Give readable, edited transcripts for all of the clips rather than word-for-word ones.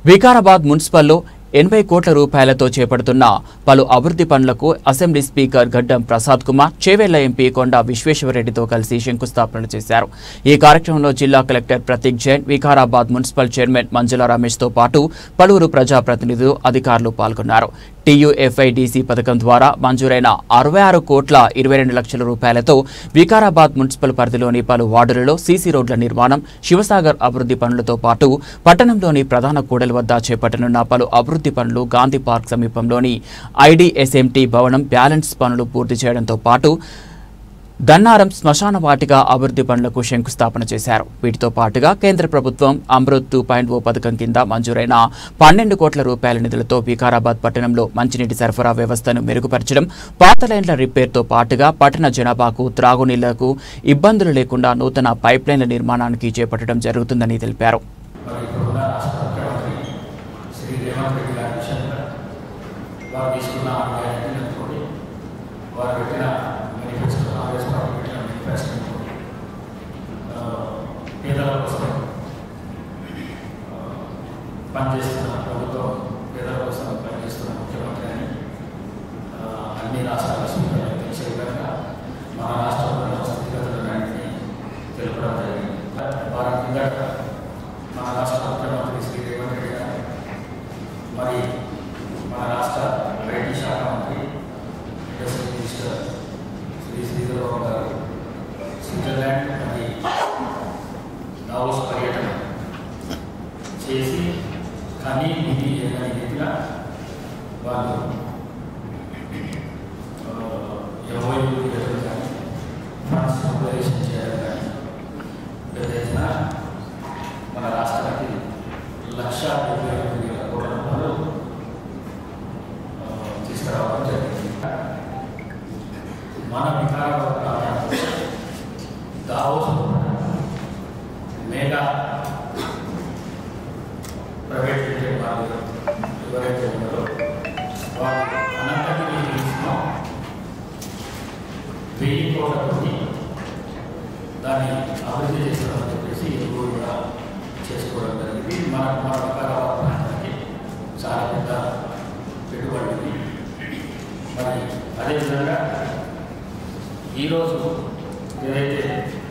వికారాబాద్ మున్సిపల్లో 80 కోట్ల రూపాయలతో చేపడుతున్న పలు అభివృద్ధి పనులకు అసెంబ్లీ స్పీకర్ గడ్డం ప్రసాద్ కుమార్ చేవెళ్ల ఎంపీ కొండ విశ్వేశ్వరరెడ్డితో కలిసి శంకుస్థాపన చేశారు. ఈ కార్యక్రమంలో జిల్లా collector Prateek Jain, Vikarabad municipal chairman Manjula రమేష్తో పాటు పలువురు ప్రజాప్రతినిధులు, అధికారులు పాల్గొన్నారు. TUFIDC పథకం ద్వారా మంజూరైన 66 కోట్ల 22 లక్షల రూపాయలతో వికారాబాద్ మున్సిపల్ పరిధిలోని పలు వార్డులలో సీసీ రోడ్ల నిర్మాణం, శివసాగర్ అభివృద్ధి పనులతో పాటు పట్టణంలోని ప్రధాన కూడలి వద్ద చేపట్టనున్న పలు అభివృద్ధి పనులు, గాంధీ పార్క్ సమీపంలోని IDSMT భవనం బ్యాలెన్స్ పనులు పూర్తి చేయడంతో పాటు దన్నారం శ్మశాన వాటిక అభివృద్ధి పనులకు శంకుస్థాపన చేశారు. వీటితో పాటుగా కేంద్ర ప్రభుత్వం అమృత్ 2.0 పథకం కింద మంజూరైన 12 కోట్ల రూపాయల నిధులతో వికారాబాద్ పట్టణంలో మంచినీటి సరఫరా వ్యవస్థను మెరుగుపరచడం, పాత లైన్ల రిపేర్తో పాటుగా పట్టణ జనాభాకు త్రాగునీళ్లకు ఇబ్బందులు లేకుండా నూతన పైప్ లైన్ల నిర్మాణానికి చేపట్టడం జరుగుతుందని తెలిపారు. పేదల కోసం పనిచేస్తున్న ప్రభుత్వం, పేదల కోసం పనిచేస్తున్న ముఖ్యమంత్రి అని అన్ని రాష్ట్రాల స్పీకర్లకు తెలిసే విధంగా మన రాష్ట్రంలో స్థితిగతులన్నింటినీ తెలుపడం జరిగింది. వారి కిందట మన రాష్ట్ర ముఖ్యమంత్రి శ్రీ రేవంత్ రెడ్డి గారు, మరి మన రాష్ట్ర ఐటీ శాఖ మంత్రి ఇండస్ట్రీ మినిస్టర్ శ్రీ శ్రీధర్ గారు స్విట్జర్లాండ్ మరియు దావోస్ పర్యటన చేసి కానీ ఇది ఏదైనా రీతిగా వాళ్ళు MOU కానీ ఫండ్స్ మొబిలైజేషన్ చేయాలి. కానీ ఏదైనా మన రాష్ట్రానికి 1,75,000 కోట్ల రూపాయలు తీసుకురావడం జరిగింది. మన వికారాబాద్ ప్రాంతంలో దావోస్ మేఘా ప్రైవేట్ లిమిటెడ్ వాళ్ళు ఎవరైతే ఉన్నారో వాళ్ళు అనంతగిరి హిల్స్లో 1000 కోట్లతోటి దాన్ని అభివృద్ధి చేస్తామని చెప్పేసి ఎరువులు కూడా చేసుకోవడం జరిగింది. మన వికారాబాద్ ప్రాంతానికి చాలా పెద్ద పెట్టుబడి. మరి అదేవిధంగా ఈరోజు ఏదైతే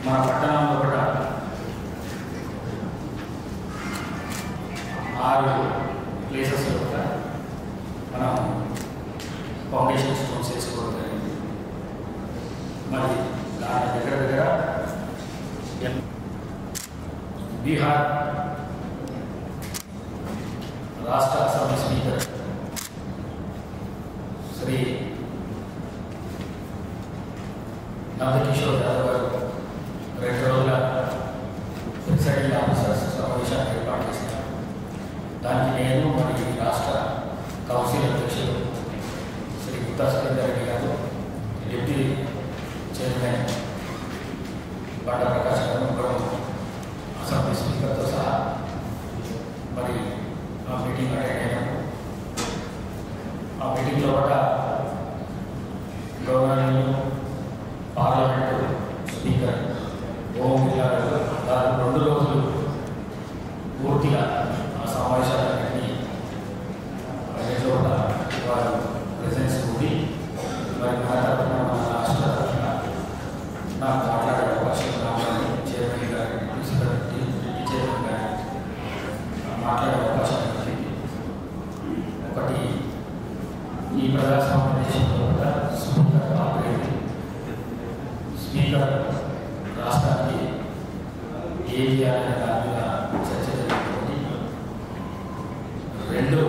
మన పట్టణంలో కూడా 6 ప్లేసెస్ కూడా మనం ఫౌండేషన్ స్టోన్స్ వేసుకోవడం జరిగింది. మరి దాని దగ్గర బీహార్ రాష్ట్ర అసెంబ్లీ స్పీకర్ శ్రీ నందకిషోర్ యాదవ్ గారు 2 రోజుల ప్రిసైడింగ్ ఆఫీసర్స్ సమావేశాన్ని ఏర్పాటు చేశారు. దానికి నేను మరియు రాష్ట్ర కౌన్సిల్ అధ్యక్షులు శ్రీ గుత్తా సురేందర్ రెడ్డి గారు, డిప్యూటీ చైర్మన్ బండ ప్రకాష్ గారు, అసెంబ్లీ స్పీకర్తో సహా మరి ఆ మీటింగ్ అటెండ్ అయినాము. ఆ మీటింగ్లో కూడా గవర్నర్లు, పార్లమెంటు స్పీకర్ ఓం బిర్లా గారు దాదాపు 2 రోజులు పూర్తిగా ఆ సమావేశాలన్నింటినీ అన్నింటిలో కూడా వారు ప్రెజెన్స్ ఉండి మరి నా తరఫున మన రాష్ట్ర తరఫున నాకు మాట్లాడే అవకాశం రావాలని చైర్మన్ గారి చైర్మన్ గారి మాట్లాడే అవకాశం వచ్చింది. ఒకటి, ఈ ప్రజాస్వామ్య దేశంలో కూడా స్పీకర్ ఆపరేట్ స్పీకర్ రాష్ట్రానికి ఏది అనే దాని మీద చర్చ జరుగుతుంది. 2,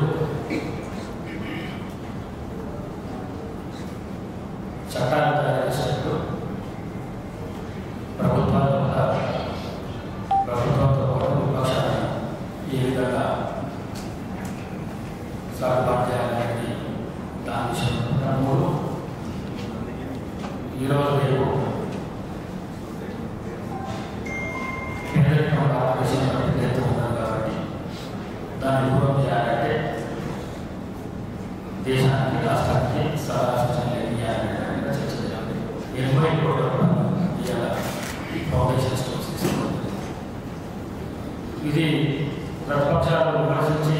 చట్టాలు తయారు చేసేటప్పుడు ప్రభుత్వంతో పాటు విపక్షాన్ని ఏ విధంగా సర్దుబాటు చేయాలనేది దాని విషయం. 3, ఈరోజు రేపు కేంద్ర భారతదేశంలో ఉన్నారు కాబట్టి దాన్ని దూరం చేయాలంటే దేశానికి, రాష్ట్రానికి సలహా సూచనలు ఇవ్వాలనే చర్చ జరిగింది. 80 కోట్ల ఇవాళ ఫౌండేషన్ స్టోన్స్ తీసుకోవాలి. ఇది ప్రతిపక్షాలు విమర్శించే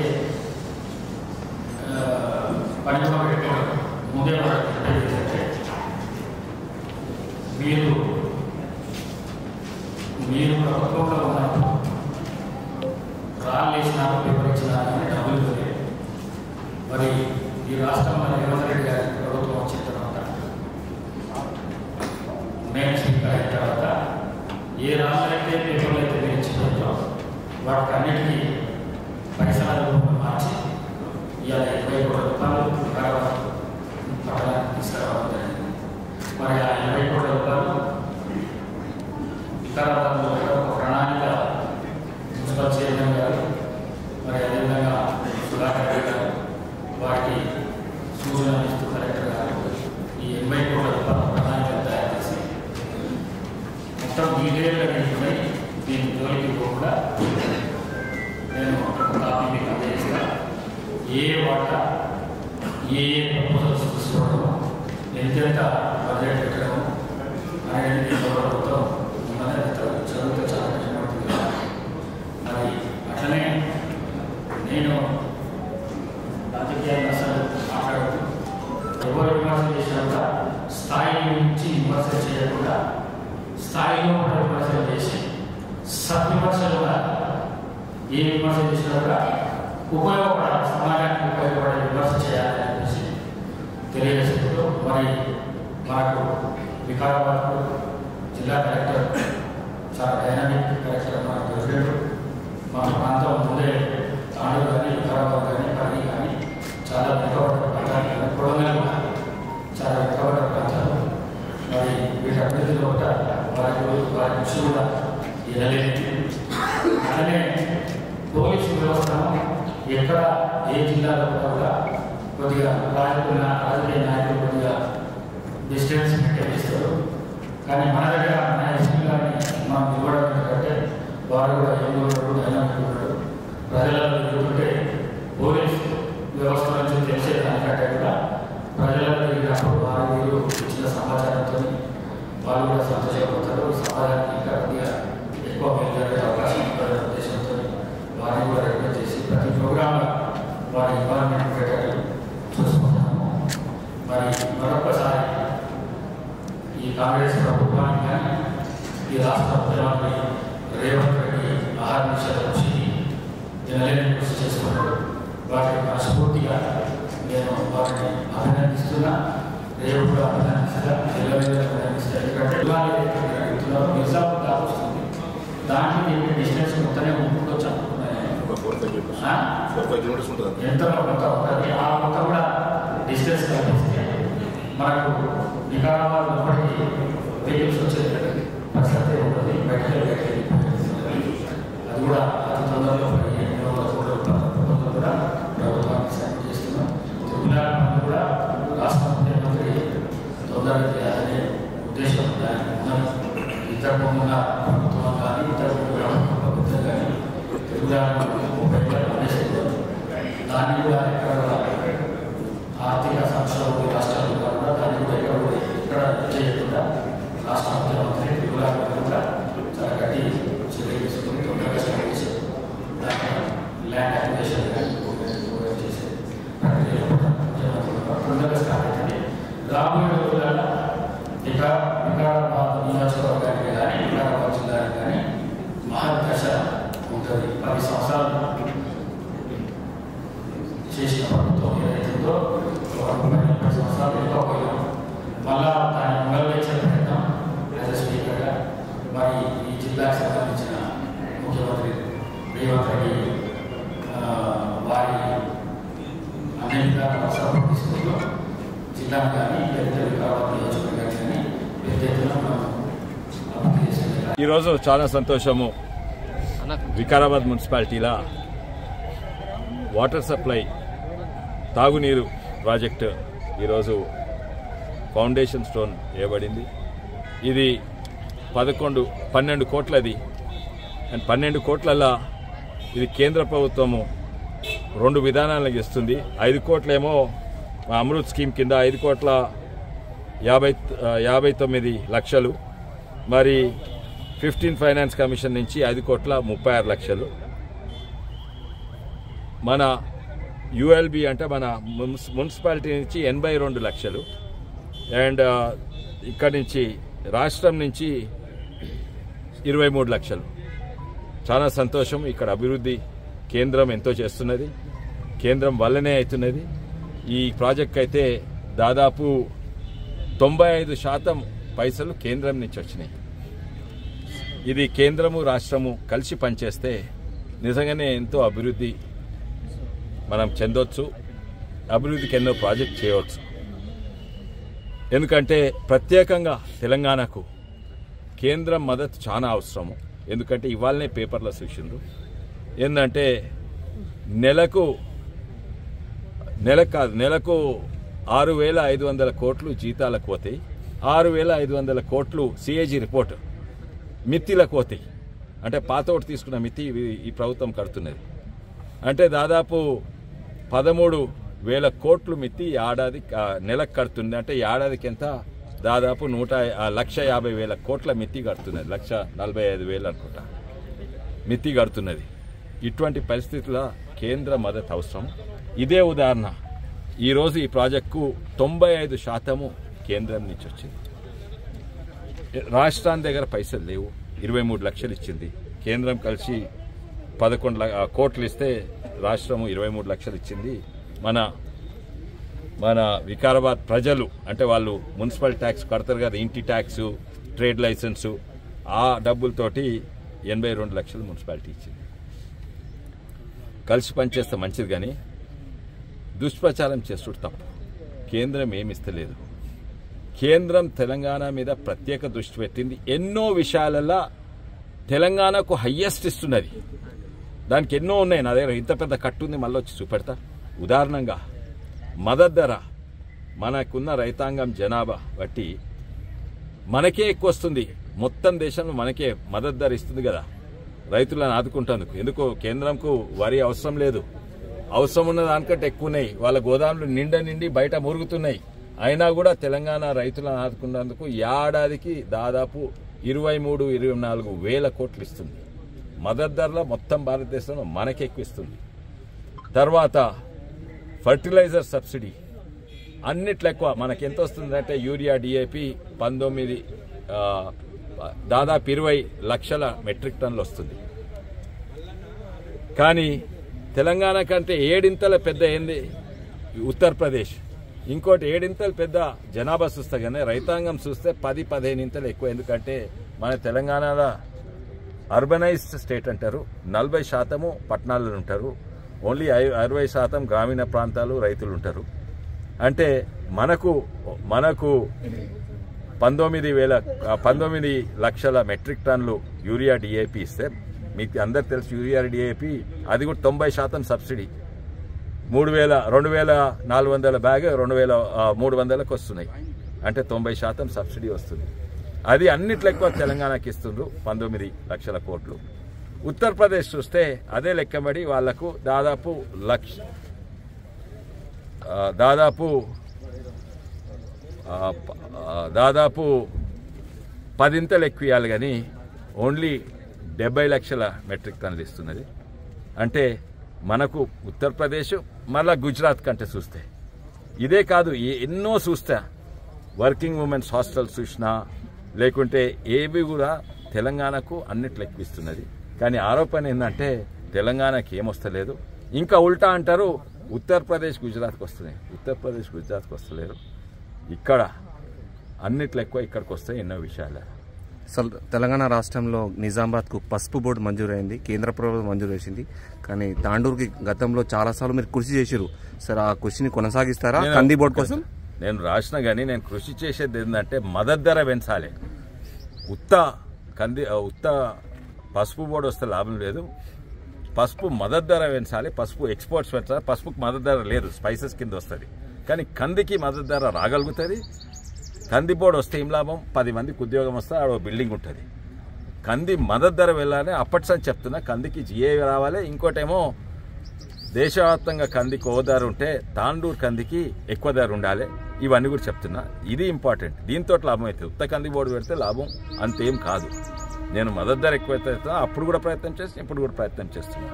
పేపర్ ఇచ్చినా కానీ డబ్బులు ఇవ్వలేదు. మరి ఈ రాష్ట్రంలో రేవంత్ రెడ్డి గారి ప్రభుత్వం వచ్చిన తర్వాత నేను స్పీకర్ అయిన తర్వాత ఏ రాష్ట్రాలైతే పేపర్లు అయితే మీరు ఇచ్చిపోయిందో వాటికి అన్నిటికీ పైసల రూపంలో మార్చి ఇవాళ 20 కోట్ల రూపాయలు వికారాబాద్ పట్టణానికి తీసుకురావడం జరిగింది. మరి ఆ 20 కోట్ల రూపాయలు వికారాబాద్లో ఒక ప్రణాళిక మున్సిపల్ చైర్మన్ గారు మరి అదేవిధంగా సుధాకర్ రెడ్డి గారు వారికి సూచనలు ఇస్తూ కలెక్టర్ గారు ఈ 80 కోట్ల రూపాయల ప్రణాళిక తయారు చేసి మొత్తం డీటెయిల్గా నిలుపుకొని దీని జోలికి కూడా నేను ఒక కాపీ మీకు అందజేస్తాను. ఏ వాటా ఏ ప్రపోజల్స్ తీసుకోవడం ఎంతెంత బడ్జెట్ పెట్టడం అనేది ప్రభుత్వం చదువుతో చాలా కష్టపడుతుంది. మరి అట్లనే నేను రాజకీయాలను అసలు మాట్లాడుతూ ఎవరు విమర్శ చేసినా కూడా స్థాయి నుంచి విమర్శ చేయకుండా స్థాయిలో కూడా విమర్శలు చేసి సద్విమర్శలు కూడా ఏ విమర్శ చేసినా కూడా ఉపయోగపడాలి, సమాజానికి ఉపయోగపడే విమర్శ చేయాలని చెప్పేసి తెలియజేస్తూ మరి మనకు వికారాబాద్ జిల్లా కలెక్టర్ చాలా డైనామిక్ కలెక్టర్ మనకు దొరికాడు. మన ప్రాంతం ముందే తాండూరు కానీ వికారాబాద్ కానీ పని కానీ చాలా వెనుకబడ్డ ప్రాంతాలు కానీ కొడంగల్ చాలా వెనుకబడ్డ ప్రాంతాలు. మరి వీటి అభివృద్ధిలో కూడా వారి కృషి కూడా ఎనలేదు. అలానే పోలీసు వ్యవస్థను ఎక్కడ ఏ జిల్లాలో కూడా కొద్దిగా రాజకీయ నాయకులు కొద్దిగా డిస్టెన్స్ మెయింటైన్ చేస్తారు. కానీ మన దగ్గర మన ఎస్పీ గారిని మనం ఇవ్వడం ఎందుకంటే వారు కూడా ఏమవుతారు డైనామిక్ ప్రజలలో ఎదుర్కొంటే పోలీస్ వ్యవస్థ నుంచి తెలిసేదానికంటే కూడా ప్రజలలో ఎదిగినప్పుడు వారు వీరు ఇచ్చిన సమాచారంతో వాళ్ళు కూడా సంతోషపడతారు. సమాజానికి ఇంకా కొద్దిగా ఎక్కువ మెరుగైన అవకాశం ఉంటుందనే ఉద్దేశంతో వారిని కూడా రిక్వెస్ట్ చేసి ప్రతి ప్రోగ్రాంలో వారి ఎన్వైరన్మెంట్ పెట్టాలి చూసుకుంటాము. మరి మరొకసారి ఈ కాంగ్రెస్ ప్రభుత్వానికి కానీ ఈ రాష్ట్ర ముఖ్యమంత్రి రేవంత్ రెడ్డి ఆహార నిషేధ కృషిని జనలేని కృషి చేస్తున్నాడు. వాటిని మనస్ఫూర్తిగా నేను వారిని అభినందిస్తున్నా. రేపు కూడా అభినందిస్తా, అభినందిస్తా. ఎందుకంటే నిజాం దాకా వస్తుంది, దానికి డిస్టెన్స్ మొత్తమే ఉంటుండొచ్చు అనుకుంటున్నాను. ఎంత కొంత ఉంటుంది, ఆ మొత్తం కూడా డిస్టెన్స్ కల్పిస్తే మనకు వికారాబాద్ లోపలికి వెహికల్స్ వచ్చే పరిస్థితి ఉంటుంది. బయటకు అది కూడా అతి తొందరలో కూడా ప్రభుత్వానికి సాయం చేస్తున్నాం. తిరుమల కూడా రాష్ట్ర ముఖ్యమంత్రి తొందరగా చేయాలనే ఉద్దేశం ఉన్నది. ఇతర ఉన్న ప్రభుత్వం కానీ ఇతర ప్రభుత్వం కానీ తిరుమల దాన్ని కూడా ఎక్కడ ఆర్థిక సంక్షోభ రాష్ట్రాలు కూడా దాన్ని కూడా ఎక్కడ చేయకుండా రాష్ట్ర ముఖ్యమంత్రి తిరుమల కూడా చాలా గట్టి చర్య తీసుకుని తొందరగా స్టార్ట్ చేసి ల్యాండ్ అప్లికేషన్ చేసే తొందరగా స్టార్ట్ అవుతుంది. రాబోయే రోజులలో ఇక వికారాబాద్ నియోజకవర్గానికి కానీ వికారాబాద్ జిల్లాకి కానీ మహాదశ ఉంటుంది. 10 సంవత్సరాలు చేసిన ప్రభుత్వం ఏదైతుందో 30 సంవత్సరాలు ఎక్కువ పోయాం. మళ్ళా దాన్ని మొదలుపెట్టే ప్రయత్నం యాజ్ స్పీకర్గా మరి ఈ జిల్లాకు సంబంధించిన ముఖ్యమంత్రి రేవంత్ రెడ్డి వారి అన్ని విధాల సపోర్ట్ తీసుకుంటూ జిల్లాను కానీ పెద్ద వికారాబాద్ నియోజకవర్గాన్ని కానీ పెద్ద ఎత్తున మనం అభివృద్ధి చేస్తున్నాం. ఈరోజు చాలా సంతోషము. వికారాబాద్ మున్సిపాలిటీలో వాటర్ సప్లై తాగునీరు ప్రాజెక్టు ఈరోజు ఫౌండేషన్ స్టోన్ వేయబడింది. ఇది 12 కోట్లది. అండ్ 12 కోట్లలో ఇది కేంద్ర ప్రభుత్వము 2 విధానాలకు ఇస్తుంది. 5 కోట్లేమో అమృత్ స్కీమ్ కింద 5,59 లక్షలు. మరి 15 ఫైనాన్స్ కమిషన్ నుంచి 5,36 లక్షలు. మన యుఎల్బి అంటే మన మున్సిపాలిటీ నుంచి 82 లక్షలు. అండ్ ఇక్కడి నుంచి రాష్ట్రం నుంచి 23 లక్షలు. చాలా సంతోషం. ఇక్కడ అభివృద్ధి కేంద్రం ఎంతో చేస్తున్నది, కేంద్రం వల్లనే అవుతున్నది. ఈ ప్రాజెక్ట్ అయితే దాదాపు 95% పైసలు కేంద్రం నుంచి వచ్చినాయి. ఇది కేంద్రము రాష్ట్రము కలిసి పనిచేస్తే నిజంగానే ఎంతో అభివృద్ధి మనం చెందొచ్చు, అభివృద్ధికి ఎన్నో ప్రాజెక్ట్ చేయవచ్చు. ఎందుకంటే ప్రత్యేకంగా తెలంగాణకు కేంద్రం మద్దతు చాలా అవసరము. ఎందుకంటే ఇవాళనే పేపర్లో చూసిండ్రు ఏంటంటే నెలకు 6,500 కోట్లు జీతాలకు పోతాయి, 6,500 కోట్లు సిఏజీ రిపోర్ట్ మిత్తిలకు పోతాయి. అంటే పాతోటి తీసుకున్న మిత్తి ఈ ప్రభుత్వం కడుతున్నది. అంటే దాదాపు 13,000 కోట్లు మిత్తి ఏడాది నెలకు కడుతుంది. అంటే ఏడాదికి ఎంత దాదాపు 1,50,000 కోట్ల మిత్తి కడుతున్నది, 1,45,000 అనుకుంటా మిత్తి కడుతున్నది. ఇటువంటి పరిస్థితుల్లో కేంద్ర మద్దతు అవసరం. ఇదే ఉదాహరణ, ఈరోజు ఈ ప్రాజెక్టుకు 95% కేంద్రం నుంచి వచ్చింది. రాష్ట్రాన్ని దగ్గర పైసలు లేవు, 23 లక్షలు ఇచ్చింది. కేంద్రం కలిసి 11 కోట్లు ఇస్తే రాష్ట్రము 23 లక్షలు ఇచ్చింది. మన వికారాబాద్ ప్రజలు అంటే వాళ్ళు మున్సిపల్ ట్యాక్స్ కడతారు కదా, ఇంటి ట్యాక్సు, ట్రేడ్ లైసెన్సు, ఆ డబ్బులతోటి 82 లక్షలు మున్సిపాలిటీ ఇచ్చింది. కలిసి పనిచేస్తే మంచిది, కానీ దుష్ప్రచారం చేస్తుడు తప్పు. కేంద్రం ఏమిస్తలేదు. కేంద్రం తెలంగాణ మీద ప్రత్యేక దృష్టి పెట్టింది. ఎన్నో విషయాలలో తెలంగాణకు హయ్యెస్ట్ ఇస్తున్నది. దానికి ఎన్నో ఉన్నాయి. నా దగ్గర ఇంత పెద్ద కట్టు ఉంది, మళ్ళీ వచ్చి చూపెడతా. ఉదాహరణంగా మద్దతు ధర మనకున్న రైతాంగం జనాభా బట్టి మనకే ఎక్కువ వస్తుంది. మొత్తం దేశంలో మనకే మద్దతు ధర ఇస్తుంది కదా రైతులను ఆదుకుంటేందుకు. ఎందుకో కేంద్రంకు వరి అవసరం లేదు, అవసరం ఉన్న దానికంటే ఎక్కువ ఉన్నాయి. వాళ్ళ గోదాములు నిండి బయట మురుగుతున్నాయి. అయినా కూడా తెలంగాణ రైతులను ఆదుకున్నందుకు ఏడాదికి దాదాపు 23-24 వేల కోట్లు ఇస్తుంది. మద్దతు ధరలో మొత్తం భారతదేశంలో మనకి ఎక్కువ ఇస్తుంది. తర్వాత ఫర్టిలైజర్ సబ్సిడీ అన్నిట్లో ఎక్కువ. మనకి ఎంత వస్తుందంటే యూరియా, డిఏపి 19 దాదాపు 20 లక్షల మెట్రిక్ టన్నులు వస్తుంది. కానీ తెలంగాణ కంటే 7 ఇంతల పెద్ద ఏంది ఉత్తరప్రదేశ్. ఇంకోటి 7 ఇంతలు పెద్ద జనాభా చూస్తే కానీ రైతాంగం చూస్తే 10-15 ఇంతలు ఎక్కువ. ఎందుకంటే మన తెలంగాణలో అర్బనైజ్డ్ స్టేట్ అంటారు, 40% పట్టణాలలో ఉంటారు, ఓన్లీ 60% గ్రామీణ ప్రాంతాలు రైతులు ఉంటారు. అంటే మనకు 19 లక్షల మెట్రిక్ టన్నులు యూరియా, డిఏపి ఇస్తే మీకు అందరు తెలుసు యూరియా, డిఏపి అది కూడా 90% సబ్సిడీ. 2,400 బ్యాగ్ 2,300కు వస్తున్నాయి. అంటే 90% సబ్సిడీ వస్తుంది. అది అన్నిట్లో ఎక్కువ తెలంగాణకి ఇస్తుండ్రు 19 లక్షల కోట్లు. ఉత్తరప్రదేశ్ చూస్తే అదే లెక్కబడి వాళ్లకు దాదాపు 10 ఇంతలు ఎక్కువ ఇవ్వాలి, కానీ ఓన్లీ 70 లక్షల మెట్రిక్ టన్నులు ఇస్తున్నది. అంటే మనకు ఉత్తరప్రదేశ్ మళ్ళా గుజరాత్ కంటే చూస్తే ఇదే కాదు, ఎన్నో చూస్తా. వర్కింగ్ ఉమెన్స్ హాస్టల్స్ చూసినా లేకుంటే ఏవి కూడా తెలంగాణకు అన్నిట్లు ఎక్కువ ఇస్తున్నది. కానీ ఆరోపణ ఏంటంటే తెలంగాణకి ఏమొస్తలేదు. ఇంకా ఉల్టా అంటారు ఉత్తరప్రదేశ్ గుజరాత్కి వస్తున్నాయి. ఉత్తరప్రదేశ్ గుజరాత్కి వస్తలేరు. ఇక్కడ అన్నిట్లు ఎక్కువ ఇక్కడికి వస్తాయి ఎన్నో విషయాలు. అసలు తెలంగాణ రాష్ట్రంలో నిజామాబాద్కు పసుపు బోర్డు మంజూరైంది, కేంద్ర ప్రభుత్వం మంజూరు చేసింది. కానీ తాండూరుకి గతంలో చాలాసార్లు మీరు కృషి చేశారు సార్, ఆ కృషిని కొనసాగిస్తారా కంది బోర్డు కోసం? నేను రాసిన కానీ నేను కృషి చేసేది ఏంటంటే మద్దతు ధర పెంచాలి. ఉత్త పసుపు బోర్డు వస్తే లాభం లేదు. పసుపు మద్దతు ధర పెంచాలి, పసుపు ఎక్స్పోర్ట్స్ పెంచాలి. పసుపుకు మద్దతు ధర లేదు, స్పైసెస్ కింద వస్తుంది. కానీ కందికి మద్దతు ధర రాగలుగుతుంది. కంది బోర్డు వస్తే ఏం లాభం? 10 మందికి ఉద్యోగం వస్తే ఆడ బిల్డింగ్ ఉంటుంది. కంది మద్దతు ధర వెళ్ళాలని అప్పటిసని చెప్తున్నా. కందికి జిఏ రావాలి. ఇంకోటేమో దేశవ్యాప్తంగా కందికి ఓ ధర ఉంటే తాండూరు కందికి ఎక్కువ ధర ఉండాలి. ఇవన్నీ కూడా చెప్తున్నా. ఇది ఇంపార్టెంట్. దీంతో లాభం అవుతుంది. ఉత్త కంది బోర్డు పెడితే లాభం అంతేం కాదు. నేను మద్దతు ధర ఎక్కువైతే అప్పుడు కూడా ప్రయత్నం చేసి ఇప్పుడు కూడా ప్రయత్నం చేస్తున్నా.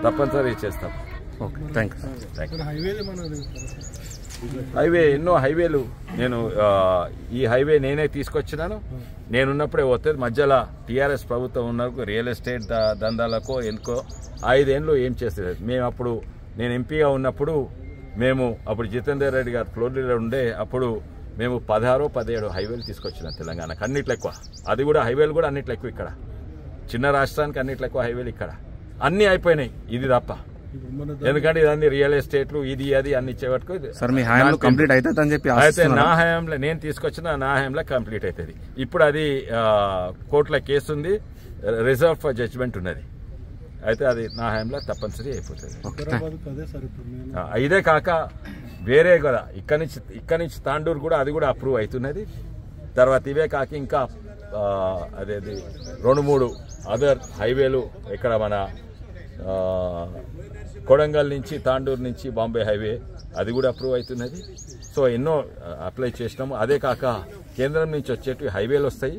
తప్పనిసరి చేస్తాం. Okay, thank you. హైవే ఎన్నో హైవేలు నేను ఈ హైవే నేనే తీసుకొచ్చినాను. నేనున్నప్పుడే పోతుంది. మధ్యలో టీఆర్ఎస్ ప్రభుత్వం ఉన్నప్పుడు రియల్ ఎస్టేట్ దందాలకో ఎందుకో 5 ఏళ్ళు ఏం చేసేది. మేము అప్పుడు నేను ఎంపీగా ఉన్నప్పుడు మేము అప్పుడు జితేందర్ రెడ్డి గారు ఫ్లోర్ లీడర్ ఉండే అప్పుడు మేము 16-17 హైవేలు తీసుకొచ్చినాం తెలంగాణకు. అన్నిట్లో ఎక్కువ. అది కూడా హైవేలు కూడా అన్నిట్లో ఎక్కువ. ఇక్కడ చిన్న రాష్ట్రానికి అన్నిట్లో ఎక్కువ హైవేలు ఇక్కడ. అన్నీ అయిపోయినాయి ఇది తప్ప. ఎందుకంటే ఇదన్నీ రియల్ ఎస్టేట్లు ఇది అది అన్ని ఇచ్చేవాటికి కంప్లీట్ అవుతుంది చెప్పి అయితే నా హయాంలో నేను తీసుకొచ్చిన నా హయాంలో కంప్లీట్ అవుతుంది. ఇప్పుడు అది కోర్టులో కేసు ఉంది, రిజర్వ్ ఫర్ జడ్జ్మెంట్ ఉన్నది. అయితే అది నా హయాంలో తప్పనిసరి అయిపోతుంది. ఇదే కాక వేరే కదా ఇక్కడి నుంచి తాండూరు కూడా అది కూడా అప్రూవ్ అవుతున్నది. తర్వాత ఇవే కాక ఇంకా అదేది 2-3 అదర్ హైవేలు ఇక్కడ మన కొడంగల్ నుంచి తాండూరు నుంచి బాంబే హైవే అది కూడా అప్రూవ్ అవుతున్నది. సో ఎన్నో అప్లై చేసినాము. అదే కాక కేంద్రం నుంచి వచ్చేటివి హైవేలు వస్తాయి,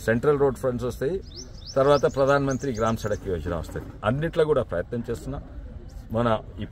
సెంట్రల్ రోడ్ ఫండ్స్ వస్తాయి, తర్వాత ప్రధానమంత్రి గ్రామ సడక్ యోజన వస్తుంది. అన్నిట్లో కూడా ప్రయత్నం చేస్తున్నాం. మన